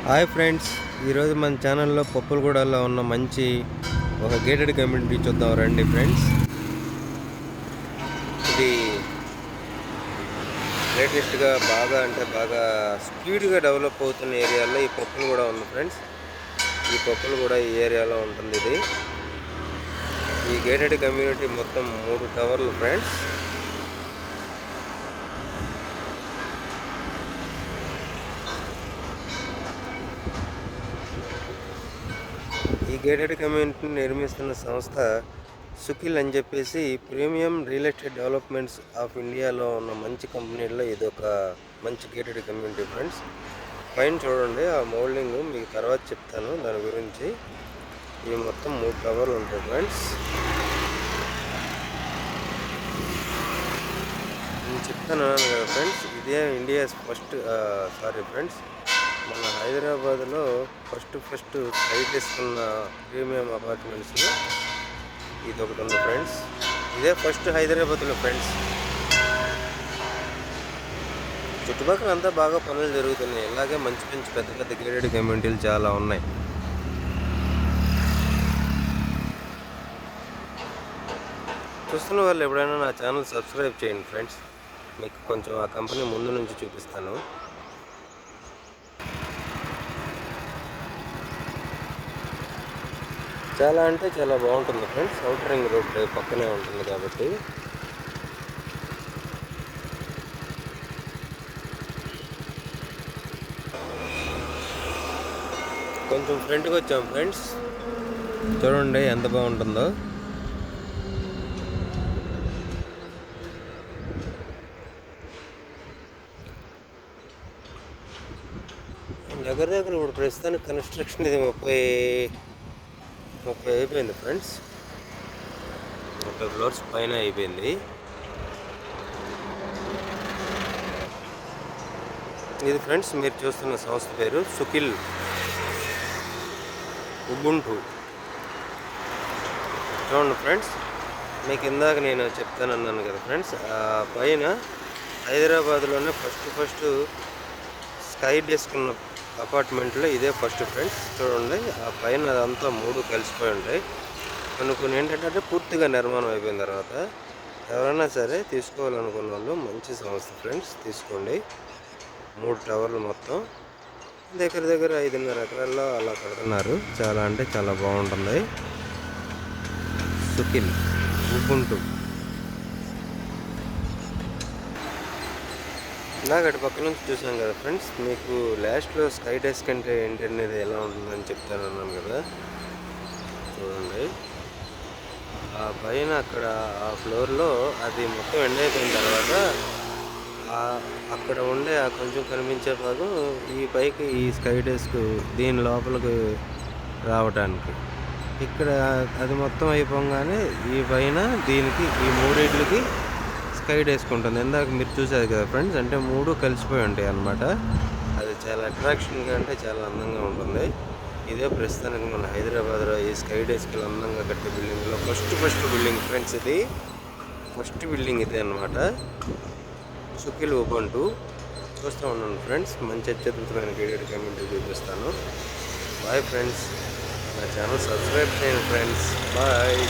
Hi friends, ఈరోజు మన ఛానల్లో పప్పులగూడలో ఉన్న మంచి ఒక గేటెడ్ కమ్యూనిటీ చూద్దాం రండి ఫ్రెండ్స్. ఇది లేటెస్ట్గా బాగా స్పీడ్గా డెవలప్ అవుతున్న ఏరియాలో ఈ పప్పులగూడ ఉంది ఫ్రెండ్స్. ఈ పప్పులగూడ ఈ ఏరియాలో ఉంటుంది. ఇది ఈ గేటెడ్ కమ్యూనిటీ మొత్తం 3 టవర్లు ఫ్రెండ్స్. ఈ గేటెడ్ కమ్యూనిటీని నిర్మిస్తున్న సంస్థ సుఖిల్ అని చెప్పేసి premium real estate developments of ఇండియాలో ఉన్న మంచి కంపెనీల్లో ఇది ఒక మంచి గేటెడ్ కమ్యూనిటీ ఫ్రెండ్స్. పైన చూడండి, ఆ మోల్డింగ్ మీకు తర్వాత చెప్తాను దాని గురించి. ఇవి మొత్తం 3 టవర్లు ఉంటాయి ఫ్రెండ్స్. నేను చెప్తాను కదా ఫ్రెండ్స్, ఇదే ఇండియాస్ ఫస్ట్ ఫ్రెండ్స్, మన హైదరాబాద్లో ఫస్ట్ సైట్ తీసుకున్న ప్రీమియం అపార్ట్మెంట్స్లో ఇది ఒకటి ఉంది ఫ్రెండ్స్. ఇదే ఫస్ట్ హైదరాబాద్లో ఫ్రెండ్స్. చుట్టుపక్కల అంతా బాగా పనులు జరుగుతున్నాయి. ఇలాగే మంచి పెద్ద గేటెడ్ కమ్యూనిటీలు చాలా ఉన్నాయి. చూస్తున్న వాళ్ళు ఎప్పుడైనా నా ఛానల్ సబ్స్క్రైబ్ చేయండి ఫ్రెండ్స్. మీకు కొంచెం ఆ కంపెనీ ముందు నుంచి చూపిస్తాను. చాలా అంటే చాలా బాగుంటుంది ఫ్రెండ్స్. అవుటర్ రింగ్ రోడ్ పక్కనే ఉంటుంది కాబట్టి. కొంచెం ఫ్రంట్కి వచ్చాం ఫ్రెండ్స్, చూడండి ఎంత బాగుంటుందో. దగ్గర ఇప్పుడు ప్రస్తుతానికి కన్స్ట్రక్షన్ ఇది 30 అయిపోయింది ఫ్రెండ్స్. 30 ఫ్లోర్స్ పైన అయిపోయింది. ఇది ఫ్రెండ్స్ మీరు చూస్తున్న సంస్థ పేరు సుఖిల్ ఉబుంటు. చూడండి ఫ్రెండ్స్, మీకు ఇందాక నేను చెప్తానన్నాను కదా ఫ్రెండ్స్, పైన హైదరాబాద్లోనే ఫస్ట్ స్కై డెస్క్ ఉన్న అపార్ట్మెంట్లో ఇదే ఫస్ట్ ఫ్రెండ్స్. చూడండి, ఆ పైన అదంతా 3 కలిసిపోయి ఉంటాయి. కొన్ని ఏంటంటే పూర్తిగా నిర్మాణం అయిపోయిన తర్వాత ఎవరైనా సరే తీసుకోవాలనుకున్న వాళ్ళు మంచి సంస్థ ఫ్రెండ్స్, తీసుకోండి. 3 టవర్లు మొత్తం దగ్గర 5.5 ఎకరాల్లో అలా కడుతున్నారు. చాలా అంటే చాలా బాగుంటుంది. సుఖిల్ ఉబుంటు. ఇందాక అటు పక్క నుంచి చూసాం కదా ఫ్రెండ్స్, మీకు లాస్ట్లో స్కై డెస్క్ అంటే ఏంటి అనేది ఎలా ఉంటుందని చెప్తానన్నాను కదా. చూడండి, ఆ పైన అక్కడ ఆ ఫ్లోర్లో అది మొత్తం ఎండ్ అయిపోయిన తర్వాత అక్కడ ఉండే ఆ కొంచెం కనిపించే భాగం ఈ పైకి ఈ స్కై డెస్క్ దీని లోపలికి రావటానికి, ఇక్కడ అది మొత్తం అయిపోగానే ఈ పైన దీనికి ఈ 3 స్కై డెస్క్ ఉంటుంది. ఇందాక మీరు చూసారు కదా ఫ్రెండ్స్, అంటే 3 కలిసిపోయి ఉంటాయి అన్నమాట. అది చాలా అట్రాక్షన్గా అంటే చాలా అందంగా ఉంటుంది. ఇదే ప్రస్తుతానికి మన హైదరాబాద్లో ఈ స్కై డెస్క్లు అందంగా కట్టే బిల్డింగ్లో ఫస్ట్ బిల్డింగ్ ఫ్రెండ్స్. ఇది ఫస్ట్ బిల్డింగ్ ఇదే అనమాట, సుఖిల్ ఉబుంటు. చూస్తూ ఉన్నాను ఫ్రెండ్స్, మంచి అత్యద్భుతమైన గేటెడ్ కమ్యూనిటీ చూపిస్తాను. బాయ్ ఫ్రెండ్స్, నా ఛానల్ సబ్స్క్రైబ్ చేయండి ఫ్రెండ్స్. బాయ్.